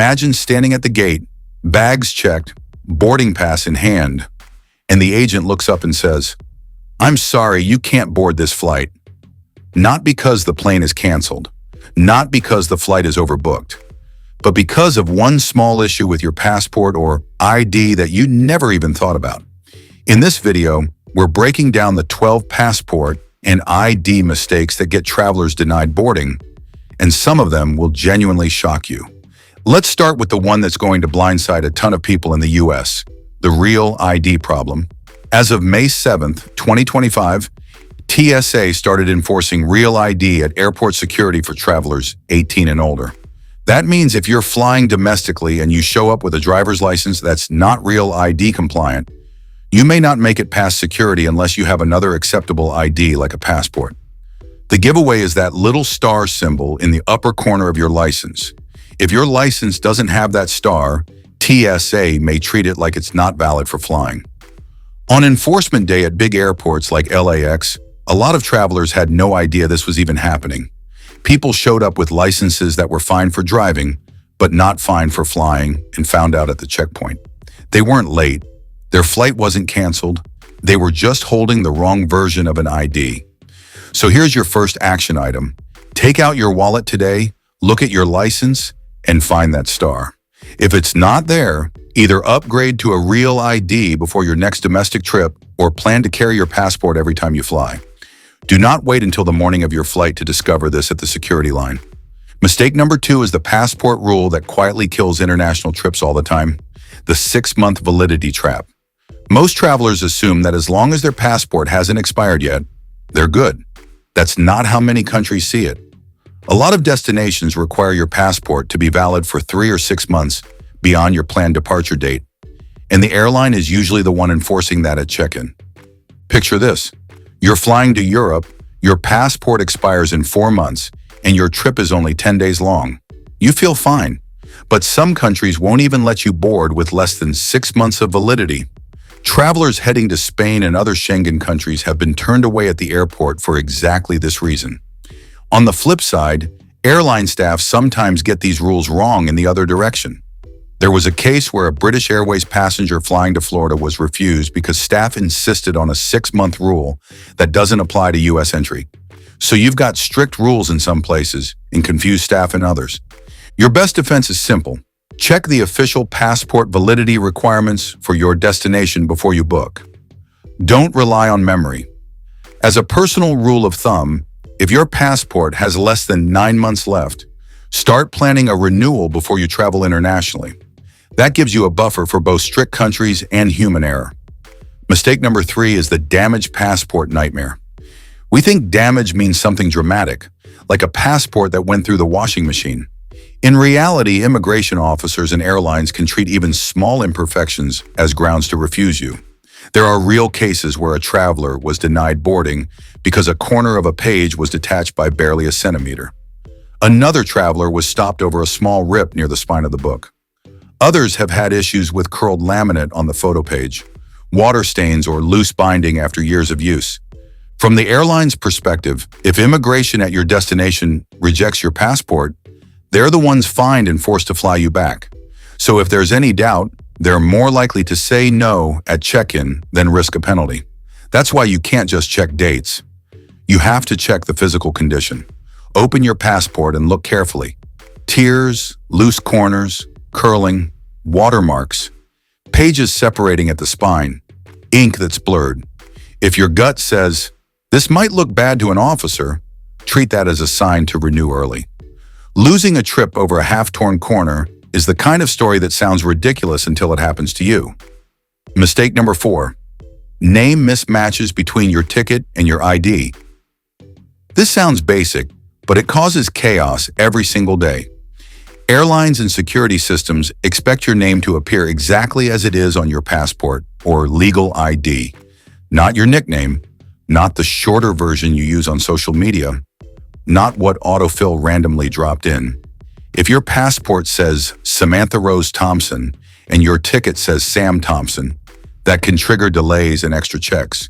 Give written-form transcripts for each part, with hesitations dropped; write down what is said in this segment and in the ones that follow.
Imagine standing at the gate, bags checked, boarding pass in hand, and the agent looks up and says, "I'm sorry, you can't board this flight." Not because the plane is canceled, not because the flight is overbooked, but because of one small issue with your passport or ID that you never even thought about. In this video, we're breaking down the 12 passport and ID mistakes that get travelers denied boarding, and some of them will genuinely shock you. Let's start with the one that's going to blindside a ton of people in the US, the real ID problem. As of May 7th, 2025, TSA started enforcing real ID at airport security for travelers 18 and older. That means if you're flying domestically and you show up with a driver's license that's not real ID compliant, you may not make it past security unless you have another acceptable ID like a passport. The giveaway is that little star symbol in the upper corner of your license. If your license doesn't have that star, TSA may treat it like it's not valid for flying. On enforcement day at big airports like LAX, a lot of travelers had no idea this was even happening. People showed up with licenses that were fine for driving, but not fine for flying, and found out at the checkpoint. They weren't late. Their flight wasn't canceled. They were just holding the wrong version of an ID. So here's your first action item. Take out your wallet today, look at your license, and find that star. If it's not there, either upgrade to a real ID before your next domestic trip or plan to carry your passport every time you fly. Do not wait until the morning of your flight to discover this at the security line. Mistake number 2 is the passport rule that quietly kills international trips all the time, the 6-month validity trap. Most travelers assume that as long as their passport hasn't expired yet, they're good. That's not how many countries see it. A lot of destinations require your passport to be valid for 3 or 6 months beyond your planned departure date, and the airline is usually the one enforcing that at check-in. Picture this. You're flying to Europe, your passport expires in 4 months, and your trip is only 10 days long. You feel fine, but some countries won't even let you board with less than 6 months of validity. Travelers heading to Spain and other Schengen countries have been turned away at the airport for exactly this reason. On the flip side, airline staff sometimes get these rules wrong in the other direction. There was a case where a British Airways passenger flying to Florida was refused because staff insisted on a 6-month rule that doesn't apply to US entry. So you've got strict rules in some places and confused staff in others. Your best defense is simple. Check the official passport validity requirements for your destination before you book. Don't rely on memory. As a personal rule of thumb, if your passport has less than 9 months left, start planning a renewal before you travel internationally. That gives you a buffer for both strict countries and human error. Mistake number 3 is the damaged passport nightmare. We think damage means something dramatic, like a passport that went through the washing machine. In reality, immigration officers and airlines can treat even small imperfections as grounds to refuse you. There are real cases where a traveler was denied boarding because a corner of a page was detached by barely a centimeter. Another traveler was stopped over a small rip near the spine of the book. Others have had issues with curled laminate on the photo page, water stains, or loose binding after years of use. From the airline's perspective, if immigration at your destination rejects your passport, they're the ones fined and forced to fly you back. So if there's any doubt, they're more likely to say no at check-in than risk a penalty. That's why you can't just check dates. You have to check the physical condition. Open your passport and look carefully. Tears, loose corners, curling, watermarks, pages separating at the spine, ink that's blurred. If your gut says, "This might look bad to an officer," treat that as a sign to renew early. Losing a trip over a half-torn corner is the kind of story that sounds ridiculous until it happens to you. Mistake number 4. Name mismatches between your ticket and your ID. This sounds basic, but it causes chaos every single day. Airlines and security systems expect your name to appear exactly as it is on your passport or legal ID, not your nickname, not the shorter version you use on social media, not what autofill randomly dropped in. If your passport says Samantha Rose Thompson and your ticket says Sam Thompson, that can trigger delays and extra checks.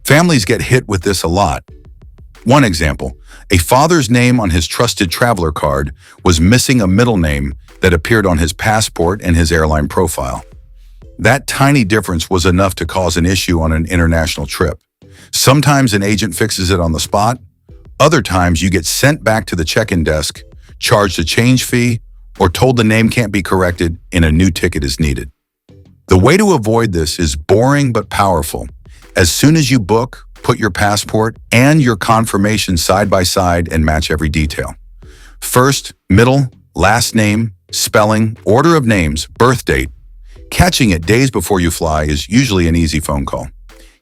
Families get hit with this a lot. One example, a father's name on his trusted traveler card was missing a middle name that appeared on his passport and his airline profile. That tiny difference was enough to cause an issue on an international trip. Sometimes an agent fixes it on the spot. Other times you get sent back to the check-in desk, charged a change fee, or told the name can't be corrected and a new ticket is needed. The way to avoid this is boring but powerful. As soon as you book, put your passport and your confirmation side by side and match every detail. First, middle, last name, spelling, order of names, birth date. Catching it days before you fly is usually an easy phone call.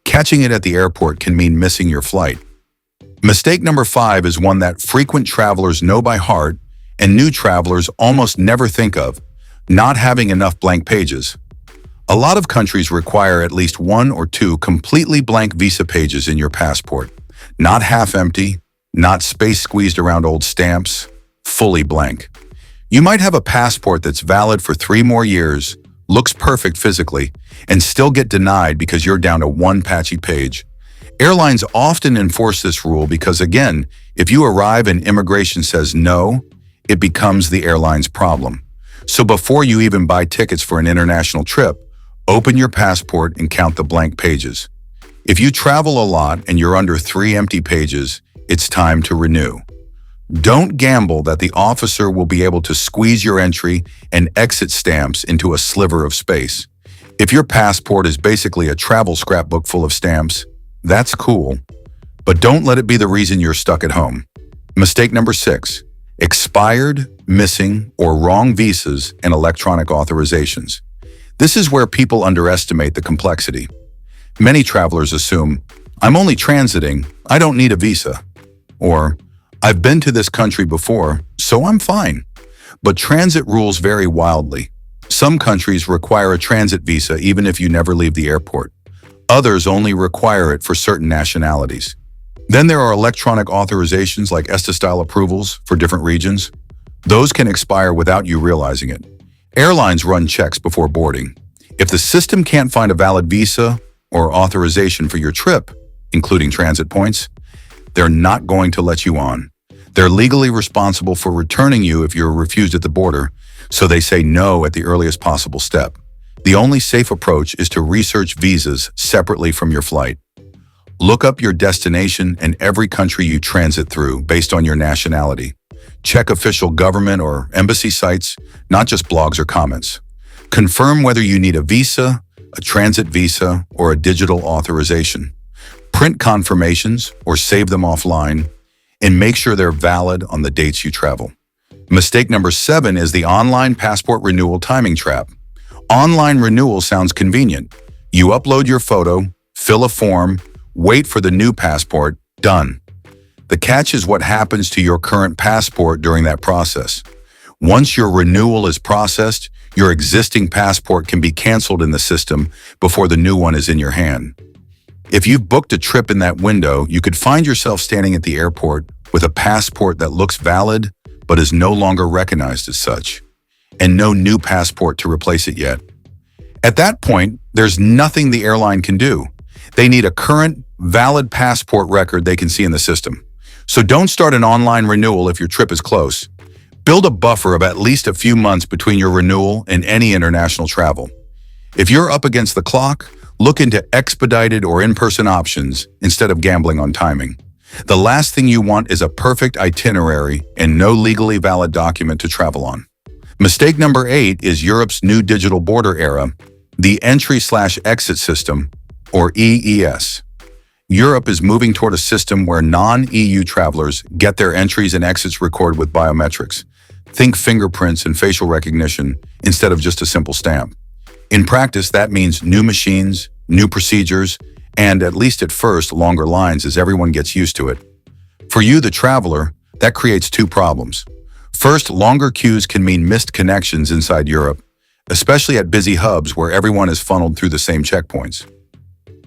Catching it at the airport can mean missing your flight. Mistake number 5 is one that frequent travelers know by heart and new travelers almost never think of: not having enough blank pages. A lot of countries require at least 1 or 2 completely blank visa pages in your passport. Not half empty, not space squeezed around old stamps, fully blank. You might have a passport that's valid for 3 more years, looks perfect physically, and still get denied because you're down to 1 patchy page. Airlines often enforce this rule because, again, if you arrive and immigration says no, it becomes the airline's problem. So before you even buy tickets for an international trip, open your passport and count the blank pages. If you travel a lot and you're under 3 empty pages, it's time to renew. Don't gamble that the officer will be able to squeeze your entry and exit stamps into a sliver of space. If your passport is basically a travel scrapbook full of stamps, that's cool, but don't let it be the reason you're stuck at home. Mistake number 6, expired, missing, or wrong visas and electronic authorizations. This is where people underestimate the complexity. Many travelers assume, I'm only transiting, I don't need a visa. Or, I've been to this country before, so I'm fine. But transit rules vary wildly. Some countries require a transit visa even if you never leave the airport. Others only require it for certain nationalities. Then there are electronic authorizations like ESTA-style approvals for different regions. Those can expire without you realizing it. Airlines run checks before boarding. If the system can't find a valid visa or authorization for your trip, including transit points, they're not going to let you on. They're legally responsible for returning you if you're refused at the border, so they say no at the earliest possible step. The only safe approach is to research visas separately from your flight. Look up your destination and every country you transit through based on your nationality. Check official government or embassy sites, not just blogs or comments. Confirm whether you need a visa, a transit visa, or a digital authorization. Print confirmations or save them offline, and make sure they're valid on the dates you travel. Mistake number 7 is the online passport renewal timing trap. Online renewal sounds convenient. You upload your photo, fill a form, wait for the new passport, done. The catch is what happens to your current passport during that process. Once your renewal is processed, your existing passport can be canceled in the system before the new one is in your hand. If you've booked a trip in that window, you could find yourself standing at the airport with a passport that looks valid but is no longer recognized as such, and no new passport to replace it yet. At that point, there's nothing the airline can do. They need a current, valid passport record they can see in the system. So don't start an online renewal if your trip is close. Build a buffer of at least a few months between your renewal and any international travel. If you're up against the clock, look into expedited or in-person options instead of gambling on timing. The last thing you want is a perfect itinerary and no legally valid document to travel on. Mistake number 8 is Europe's new digital border era, the entry/exit system, or EES. Europe is moving toward a system where non-EU travelers get their entries and exits recorded with biometrics. Think fingerprints and facial recognition instead of just a simple stamp. In practice, that means new machines, new procedures, and, at least at first, longer lines as everyone gets used to it. For you, the traveler, that creates 2 problems. First, longer queues can mean missed connections inside Europe, especially at busy hubs where everyone is funneled through the same checkpoints.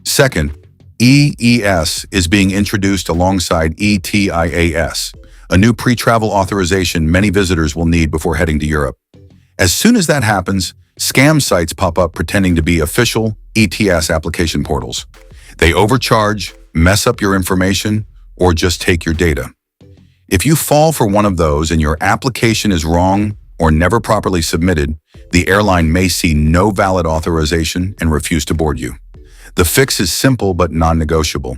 Second, EES is being introduced alongside ETIAS, a new pre-travel authorization many visitors will need before heading to Europe. As soon as that happens, scam sites pop up pretending to be official ETS application portals. They overcharge, mess up your information, or just take your data. If you fall for one of those and your application is wrong or never properly submitted, the airline may see no valid authorization and refuse to board you. The fix is simple but non-negotiable.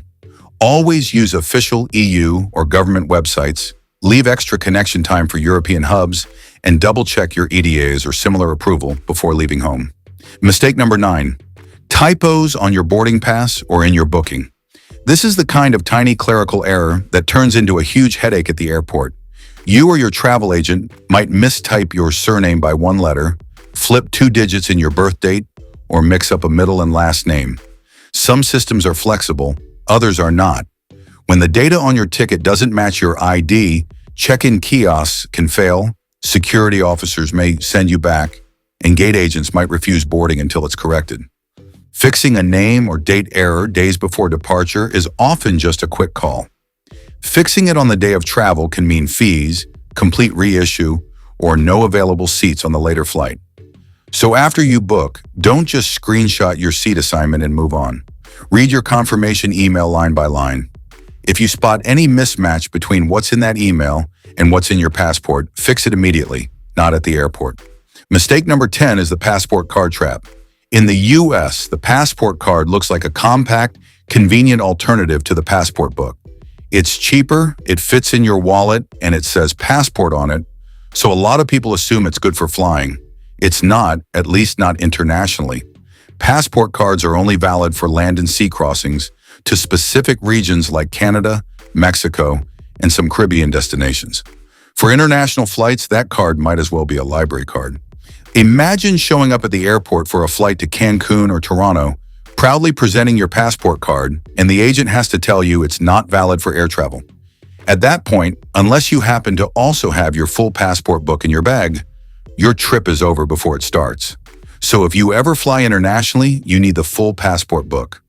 Always use official EU or government websites, leave extra connection time for European hubs, and double-check your EDAs or similar approval before leaving home. Mistake number 9. Typos on your boarding pass or in your booking. This is the kind of tiny clerical error that turns into a huge headache at the airport. You or your travel agent might mistype your surname by one letter, flip 2 digits in your birth date, or mix up a middle and last name. Some systems are flexible, others are not. When the data on your ticket doesn't match your ID, check-in kiosks can fail, security officers may send you back, and gate agents might refuse boarding until it's corrected. Fixing a name or date error days before departure is often just a quick call. Fixing it on the day of travel can mean fees, complete reissue, or no available seats on the later flight. So after you book, don't just screenshot your seat assignment and move on. Read your confirmation email line by line. If you spot any mismatch between what's in that email and what's in your passport, fix it immediately, not at the airport. Mistake number 10 is the passport card trap. In the US, the passport card looks like a compact, convenient alternative to the passport book. It's cheaper, it fits in your wallet, and it says passport on it, so a lot of people assume it's good for flying. It's not, at least not internationally. Passport cards are only valid for land and sea crossings to specific regions like Canada, Mexico, and some Caribbean destinations. For international flights, that card might as well be a library card. Imagine showing up at the airport for a flight to Cancun or Toronto, proudly presenting your passport card, and the agent has to tell you it's not valid for air travel. At that point, unless you happen to also have your full passport book in your bag, your trip is over before it starts. So if you ever fly internationally, you need the full passport book.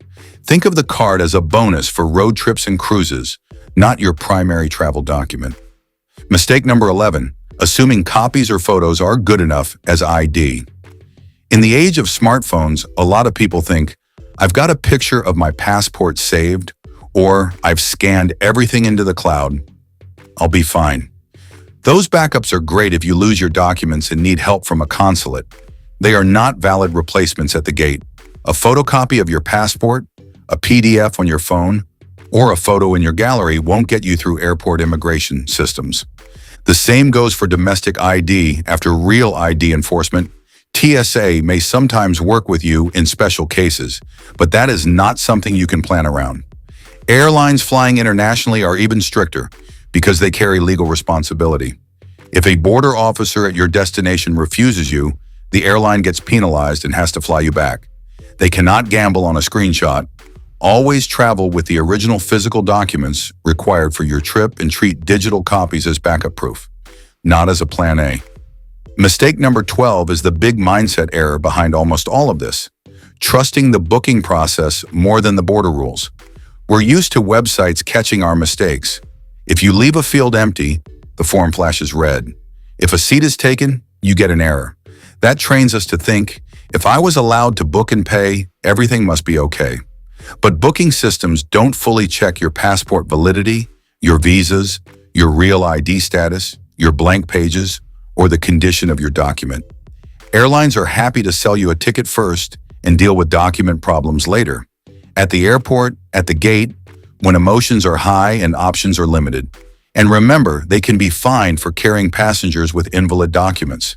Think of the card as a bonus for road trips and cruises, not your primary travel document. Mistake number 11, assuming copies or photos are good enough as ID. In the age of smartphones, a lot of people think, I've got a picture of my passport saved, or I've scanned everything into the cloud. I'll be fine. Those backups are great if you lose your documents and need help from a consulate. They are not valid replacements at the gate. A photocopy of your passport, a PDF on your phone, or a photo in your gallery won't get you through airport immigration systems. The same goes for domestic ID. After real ID enforcement, TSA may sometimes work with you in special cases, but that is not something you can plan around. Airlines flying internationally are even stricter because they carry legal responsibility. If a border officer at your destination refuses you, the airline gets penalized and has to fly you back. They cannot gamble on a screenshot. Always travel with the original physical documents required for your trip and treat digital copies as backup proof, not as a plan A. Mistake number 12 is the big mindset error behind almost all of this, trusting the booking process more than the border rules. We're used to websites catching our mistakes. If you leave a field empty, the form flashes red. If a seat is taken, you get an error. That trains us to think, if I was allowed to book and pay, everything must be okay. But booking systems don't fully check your passport validity, your visas, your real ID status, your blank pages, or the condition of your document. Airlines are happy to sell you a ticket first and deal with document problems later. At the airport, at the gate, when emotions are high and options are limited. And remember, they can be fined for carrying passengers with invalid documents.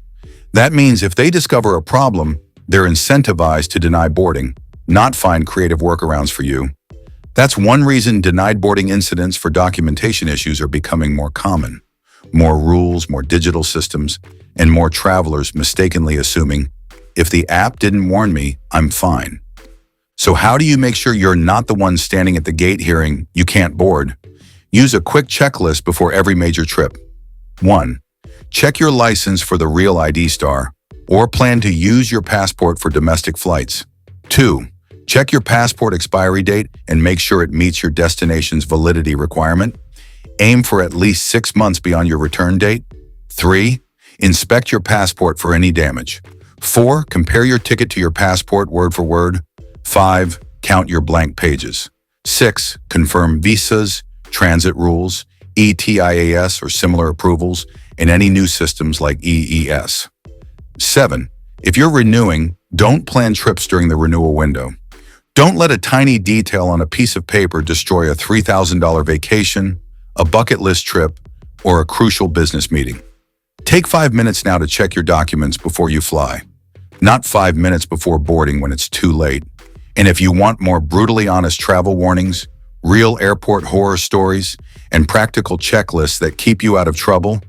That means if they discover a problem, they're incentivized to deny boarding, not find creative workarounds for you. That's one reason denied boarding incidents for documentation issues are becoming more common. More rules, more digital systems, and more travelers mistakenly assuming, if the app didn't warn me, I'm fine. So how do you make sure you're not the one standing at the gate hearing, you can't board? Use a quick checklist before every major trip. 1. Check your license for the real ID star, or plan to use your passport for domestic flights. 2. Check your passport expiry date and make sure it meets your destination's validity requirement. Aim for at least 6 months beyond your return date. 3. Inspect your passport for any damage. 4. Compare your ticket to your passport word for word. 5. Count your blank pages. 6. Confirm visas, transit rules, ETIAS or similar approvals, and any new systems like EES. 7. If you're renewing, don't plan trips during the renewal window. Don't let a tiny detail on a piece of paper destroy a $3,000 vacation, a bucket list trip, or a crucial business meeting. Take 5 minutes now to check your documents before you fly, not 5 minutes before boarding when it's too late. And if you want more brutally honest travel warnings, real airport horror stories, and practical checklists that keep you out of trouble,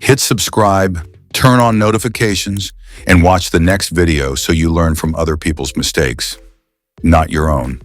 hit subscribe, turn on notifications, and watch the next video so you learn from other people's mistakes, not your own.